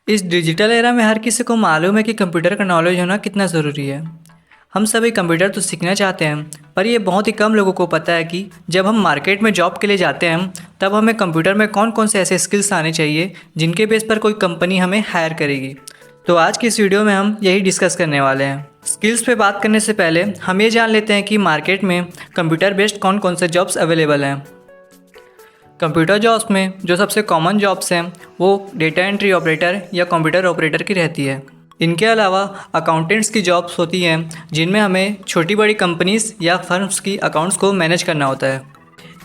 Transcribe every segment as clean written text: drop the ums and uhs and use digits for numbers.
इस digital era में हर किसी को मालूम है कि कंप्यूटर का नॉलेज होना कितना ज़रूरी है। हम सभी कंप्यूटर तो सीखना चाहते हैं, पर ये बहुत ही कम लोगों को पता है कि जब हम मार्केट में जॉब के लिए जाते हैं तब हमें कंप्यूटर में कौन कौन से ऐसे स्किल्स आने चाहिए जिनके बेस पर कोई कंपनी हमें हायर करेगी। तो आज की इस वीडियो में हम यही डिस्कस करने वाले हैं। स्किल्स पे बात करने से पहले हम ये जान लेते हैं कि मार्केट में कंप्यूटर बेस्ड कौन कौन से जॉब्स अवेलेबल हैं। कंप्यूटर जॉब्स में जो सबसे कॉमन जॉब्स हैं वो डेटा एंट्री ऑपरेटर या कंप्यूटर ऑपरेटर की रहती है। इनके अलावा अकाउंटेंट्स की जॉब्स होती हैं जिनमें हमें छोटी बड़ी कंपनीज या फर्म्स की अकाउंट्स को मैनेज करना होता है।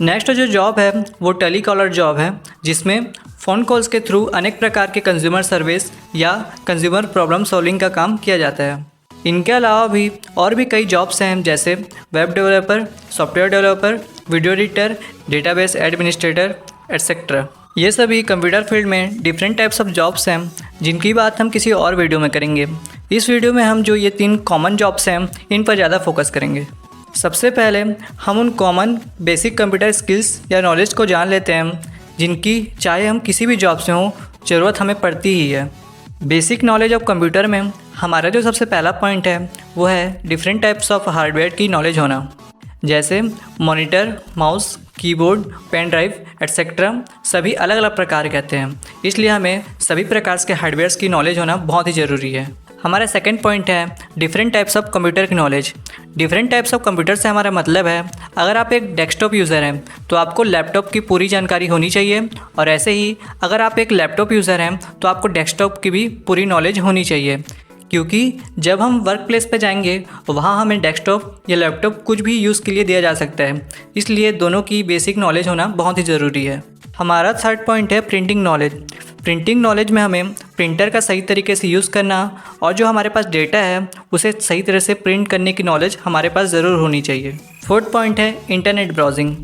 नेक्स्ट जो जॉब है वो टेली कॉलर जॉब है, जिसमें फ़ोन कॉल्स के थ्रू अनेक प्रकार के कंज्यूमर सर्विस या कंज्यूमर प्रॉब्लम सॉल्विंग का काम किया जाता है। इनके अलावा भी और भी कई जॉब्स हैं, जैसे web developer, software developer, video editor, database administrator etcetera. ये सभी कंप्यूटर फील्ड में डिफरेंट टाइप्स ऑफ जॉब्स हैं जिनकी बात हम किसी और वीडियो में करेंगे। इस वीडियो में हम जो ये 3 कॉमन जॉब्स हैं इन पर ज़्यादा फोकस करेंगे। सबसे पहले हम उन कॉमन बेसिक कंप्यूटर स्किल्स या नॉलेज को जान लेते हैं जिनकी चाहे हम किसी भी जॉब से हों ज़रूरत हमें पड़ती ही है। बेसिक नॉलेज ऑफ कंप्यूटर में हमारा जो सबसे पहला पॉइंट है वो है डिफरेंट टाइप्स ऑफ हार्डवेयर की नॉलेज होना, जैसे monitor, mouse, keyboard, pen drive etcetera. सभी अलग अलग प्रकार के आते हैं, इसलिए हमें सभी प्रकार के हार्डवेयर्स की नॉलेज होना बहुत ही ज़रूरी है। हमारा सेकंड पॉइंट है डिफरेंट टाइप्स ऑफ कंप्यूटर की knowledge. Different types of computer से हमारा मतलब है अगर आप एक डेस्कटॉप यूज़र हैं तो आपको लैपटॉप की पूरी जानकारी होनी चाहिए, और ऐसे ही अगर आप एक लैपटॉप यूज़र हैं तो आपको डेस्कटॉप की भी पूरी नॉलेज होनी चाहिए, क्योंकि जब हम वर्क प्लेस पे जाएंगे वहाँ हमें डेस्कटॉप या लैपटॉप कुछ भी यूज़ के लिए दिया जा सकता है, इसलिए दोनों की बेसिक नॉलेज होना बहुत ही ज़रूरी है। हमारा थर्ड पॉइंट है प्रिंटिंग नॉलेज। प्रिंटिंग नॉलेज में हमें प्रिंटर का सही तरीके से यूज़ करना और जो हमारे पास डेटा है उसे सही तरह से प्रिंट करने की नॉलेज हमारे पास ज़रूर होनी चाहिए। फोर्थ पॉइंट है इंटरनेट ब्राउजिंग।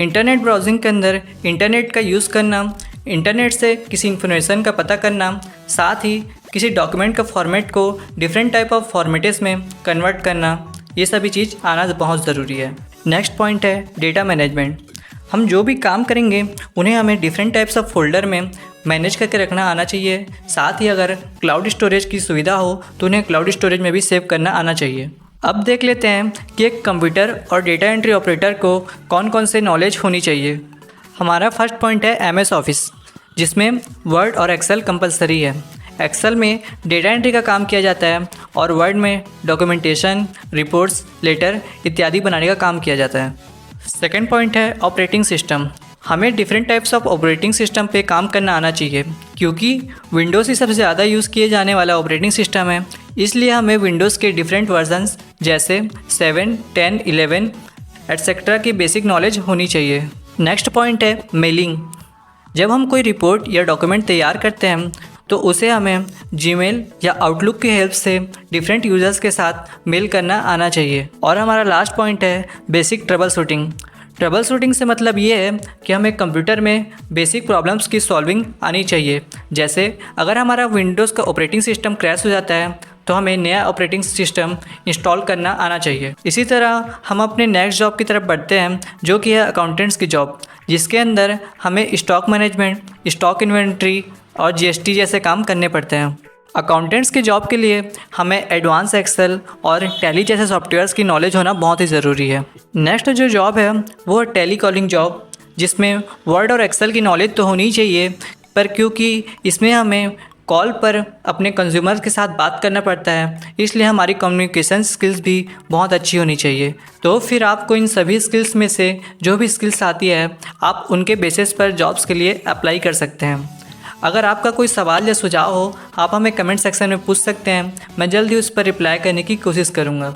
इंटरनेट ब्राउजिंग के अंदर इंटरनेट का यूज़ करना, इंटरनेट से किसी इन्फॉर्मेशन का पता करना, साथ ही किसी डॉक्यूमेंट का फॉर्मेट को डिफरेंट टाइप ऑफ फॉर्मेट्स में कन्वर्ट करना, ये सभी चीज़ आना बहुत ज़रूरी है। नेक्स्ट पॉइंट है डेटा मैनेजमेंट। हम जो भी काम करेंगे उन्हें हमें डिफरेंट टाइप्स ऑफ फोल्डर में मैनेज करके रखना आना चाहिए। साथ ही अगर क्लाउड स्टोरेज की सुविधा हो तो उन्हें क्लाउड स्टोरेज में भी सेव करना आना चाहिए। अब देख लेते हैं कि एक कंप्यूटर और डेटा एंट्री ऑपरेटर को कौन कौन से नॉलेज होनी चाहिए। हमारा फर्स्ट पॉइंट है MS ऑफिस, जिसमें वर्ड और एक्सेल कंपलसरी है। एक्सेल में डेटा एंट्री का काम किया जाता है और वर्ड में डॉक्यूमेंटेशन, रिपोर्ट्स, लेटर इत्यादि बनाने का काम किया जाता है। सेकेंड पॉइंट है ऑपरेटिंग सिस्टम। हमें different types of operating system पे काम करना आना चाहिए, क्योंकि विंडोज़ ही सबसे ज़्यादा यूज़ किए जाने वाला ऑपरेटिंग सिस्टम है, इसलिए हमें विंडोज़ के डिफरेंट वर्जन्स जैसे 7, 10, 11 एटसेट्रा की बेसिक नॉलेज होनी चाहिए। नेक्स्ट पॉइंट है मेलिंग। जब हम कोई रिपोर्ट या डॉक्यूमेंट तैयार करते हैं तो उसे हमें जीमेल या आउटलुक की हेल्प से डिफरेंट यूज़र्स के साथ मेल करना आना चाहिए। और हमारा लास्ट पॉइंट है basic trouble shooting. Trouble shooting से मतलब ये है कि हमें कंप्यूटर में बेसिक प्रॉब्लम्स की सॉल्विंग आनी चाहिए, जैसे अगर हमारा विंडोज़ का ऑपरेटिंग सिस्टम क्रैश हो जाता है तो हमें नया ऑपरेटिंग सिस्टम इंस्टॉल करना आना चाहिए। इसी तरह हम अपने नेक्स्ट जॉब की तरफ बढ़ते हैं, जो कि है अकाउंटेंट्स की जॉब, जिसके अंदर हमें स्टॉक मैनेजमेंट, स्टॉक इन्वेंट्री और GST जैसे काम करने पड़ते हैं। अकाउंटेंट्स की जॉब के लिए हमें एडवांस एक्सेल और टैली जैसे सॉफ्टवेयर्स की नॉलेज होना बहुत ही ज़रूरी है। नेक्स्ट जो जॉब है वो है टेली कॉलिंग जॉब, जिसमें वर्ड और एक्सेल की नॉलेज तो होनी चाहिए, पर क्योंकि इसमें हमें कॉल पर अपने कंज्यूमर्स के साथ बात करना पड़ता है, इसलिए हमारी कम्युनिकेशन स्किल्स भी बहुत अच्छी होनी चाहिए। तो फिर आपको इन सभी स्किल्स में से जो भी स्किल्स आती है आप उनके बेसिस पर जॉब्स के लिए अप्लाई कर सकते हैं। अगर आपका कोई सवाल या सुझाव हो आप हमें कमेंट सेक्शन में पूछ सकते हैं, मैं जल्दी उस पर रिप्लाई करने की कोशिश करूँगा।